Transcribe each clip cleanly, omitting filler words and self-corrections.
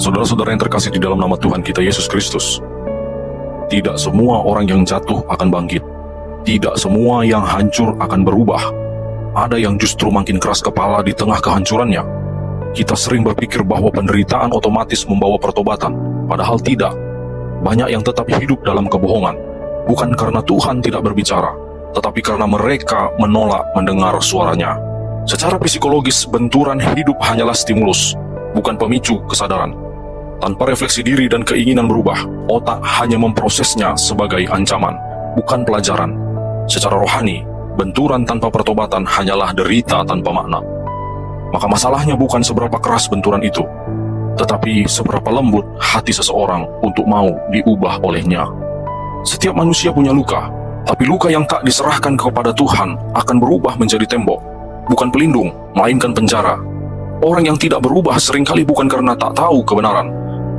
Saudara-saudara yang terkasih di dalam nama Tuhan kita Yesus Kristus, tidak semua orang yang jatuh akan bangkit. Tidak semua yang hancur akan berubah. Ada yang justru makin keras kepala di tengah kehancurannya. Kita sering berpikir bahwa penderitaan otomatis membawa pertobatan, padahal tidak. Banyak yang tetap hidup dalam kebohongan, bukan karena Tuhan tidak berbicara, tetapi karena mereka menolak mendengar suaranya. Secara psikologis, benturan hidup hanyalah stimulus, bukan pemicu kesadaran. Tanpa refleksi diri dan keinginan berubah, otak hanya memprosesnya sebagai ancaman, bukan pelajaran. Secara rohani, benturan tanpa pertobatan hanyalah derita tanpa makna. Maka masalahnya bukan seberapa keras benturan itu, tetapi seberapa lembut hati seseorang untuk mau diubah olehnya. Setiap manusia punya luka, tapi luka yang tak diserahkan kepada Tuhan akan berubah menjadi tembok, bukan pelindung, melainkan penjara. Orang yang tidak berubah seringkali bukan karena tak tahu kebenaran,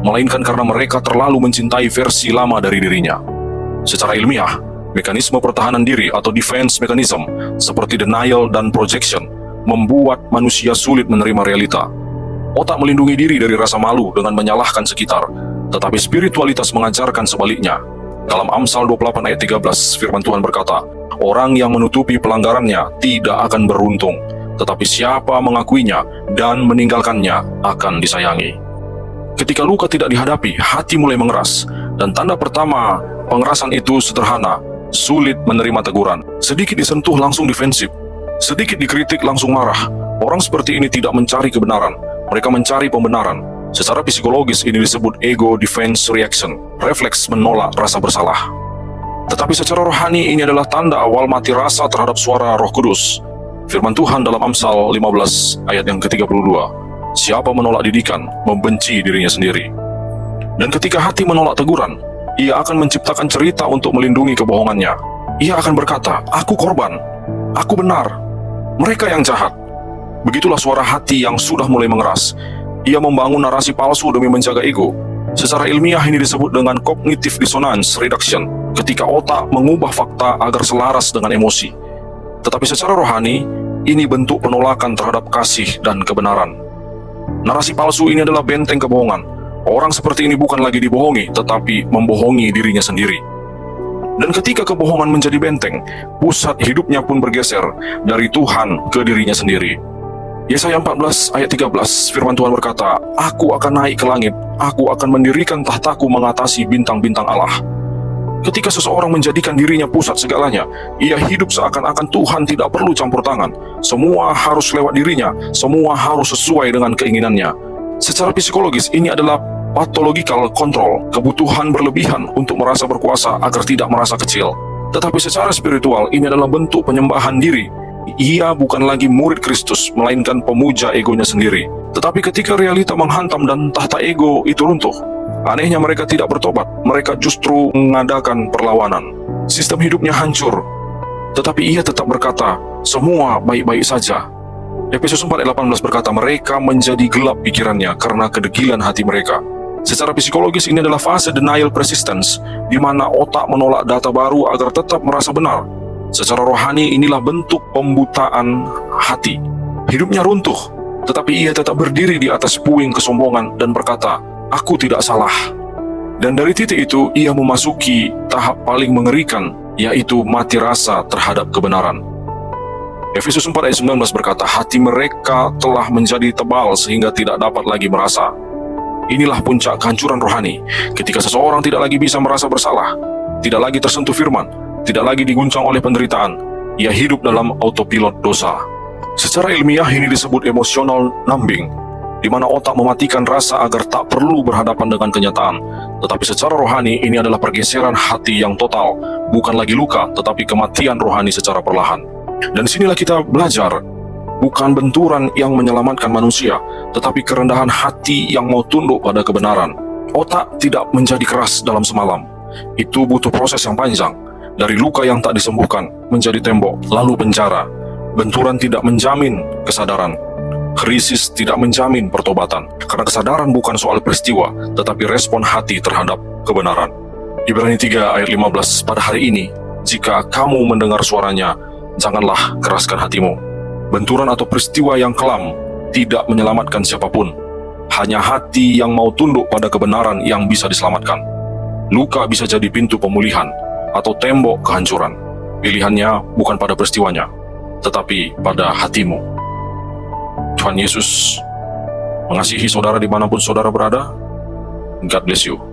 melainkan karena mereka terlalu mencintai versi lama dari dirinya. Secara ilmiah, mekanisme pertahanan diri atau defense mechanism seperti denial dan projection membuat manusia sulit menerima realita. Otak melindungi diri dari rasa malu dengan menyalahkan sekitar, tetapi spiritualitas mengajarkan sebaliknya. Dalam Amsal 28 ayat 13, firman Tuhan berkata, "Orang yang menutupi pelanggarannya tidak akan beruntung, tetapi siapa mengakuinya dan meninggalkannya akan disayangi." Ketika luka tidak dihadapi, hati mulai mengeras, dan tanda pertama pengerasan itu sederhana: sulit menerima teguran. Sedikit disentuh langsung defensif, sedikit dikritik langsung marah. Orang seperti ini tidak mencari kebenaran, mereka mencari pembenaran. Secara psikologis ini disebut ego defense reaction, refleks menolak rasa bersalah. Tetapi secara rohani ini adalah tanda awal mati rasa terhadap suara Roh Kudus. Firman Tuhan dalam Amsal 15 ayat yang ke-32, "Siapa menolak didikan, membenci dirinya sendiri." Dan ketika hati menolak teguran, ia akan menciptakan cerita untuk melindungi kebohongannya. Ia akan berkata, "Aku korban, aku benar, mereka yang jahat." Begitulah suara hati yang sudah mulai mengeras. Ia membangun narasi palsu demi menjaga ego. Secara ilmiah ini disebut dengan cognitive dissonance reduction, ketika otak mengubah fakta agar selaras dengan emosi. Tetapi secara rohani, ini bentuk penolakan terhadap kasih dan kebenaran. Narasi palsu ini adalah benteng kebohongan. Orang seperti ini bukan lagi dibohongi, tetapi membohongi dirinya sendiri. Dan ketika kebohongan menjadi benteng, pusat hidupnya pun bergeser dari Tuhan ke dirinya sendiri. Yesaya 14 ayat 13, firman Tuhan berkata, "Aku akan naik ke langit, aku akan mendirikan tahtaku mengatasi bintang-bintang Allah." Ketika seseorang menjadikan dirinya pusat segalanya, ia hidup seakan-akan Tuhan tidak perlu campur tangan. Semua harus lewat dirinya, semua harus sesuai dengan keinginannya. Secara psikologis, ini adalah pathological control, kebutuhan berlebihan untuk merasa berkuasa agar tidak merasa kecil. Tetapi secara spiritual, ini adalah bentuk penyembahan diri. Ia bukan lagi murid Kristus, melainkan pemuja egonya sendiri. Tetapi ketika realita menghantam dan tahta ego itu runtuh, anehnya mereka tidak bertobat, mereka justru mengadakan perlawanan. Sistem hidupnya hancur, tetapi ia tetap berkata, "Semua baik-baik saja." Efesus 4 ayat 18 berkata, "Mereka menjadi gelap pikirannya karena kedegilan hati mereka." Secara psikologis ini adalah fase denial persistence, di mana otak menolak data baru agar tetap merasa benar. Secara rohani inilah bentuk pembutaan hati. Hidupnya runtuh, tetapi ia tetap berdiri di atas puing kesombongan dan berkata, "Aku tidak salah." Dan dari titik itu, ia memasuki tahap paling mengerikan, yaitu mati rasa terhadap kebenaran. Efesus 4 ayat 19 berkata, "Hati mereka telah menjadi tebal sehingga tidak dapat lagi merasa." Inilah puncak kehancuran rohani, ketika seseorang tidak lagi bisa merasa bersalah, tidak lagi tersentuh firman, tidak lagi diguncang oleh penderitaan. Ia hidup dalam autopilot dosa. Secara ilmiah ini disebut emotional numbing, di mana otak mematikan rasa agar tak perlu berhadapan dengan kenyataan. Tetapi secara rohani ini adalah pergeseran hati yang total, bukan lagi luka, tetapi kematian rohani secara perlahan. Dan sinilah kita belajar, bukan benturan yang menyelamatkan manusia, tetapi kerendahan hati yang mau tunduk pada kebenaran. Otak tidak menjadi keras dalam semalam. Itu butuh proses yang panjang. Dari luka yang tak disembuhkan menjadi tembok, lalu penjara. Benturan tidak menjamin kesadaran. Krisis tidak menjamin pertobatan. Karena kesadaran bukan soal peristiwa, tetapi respon hati terhadap kebenaran. Ibrani 3 ayat 15, "Pada hari ini, jika kamu mendengar suaranya, janganlah keraskan hatimu." Benturan atau peristiwa yang kelam tidak menyelamatkan siapapun. Hanya hati yang mau tunduk pada kebenaran yang bisa diselamatkan. Luka bisa jadi pintu pemulihan atau tembok kehancuran. Pilihannya bukan pada peristiwanya, tetapi pada hatimu. Tuhan Yesus mengasihi saudara dimanapun saudara berada. God bless you.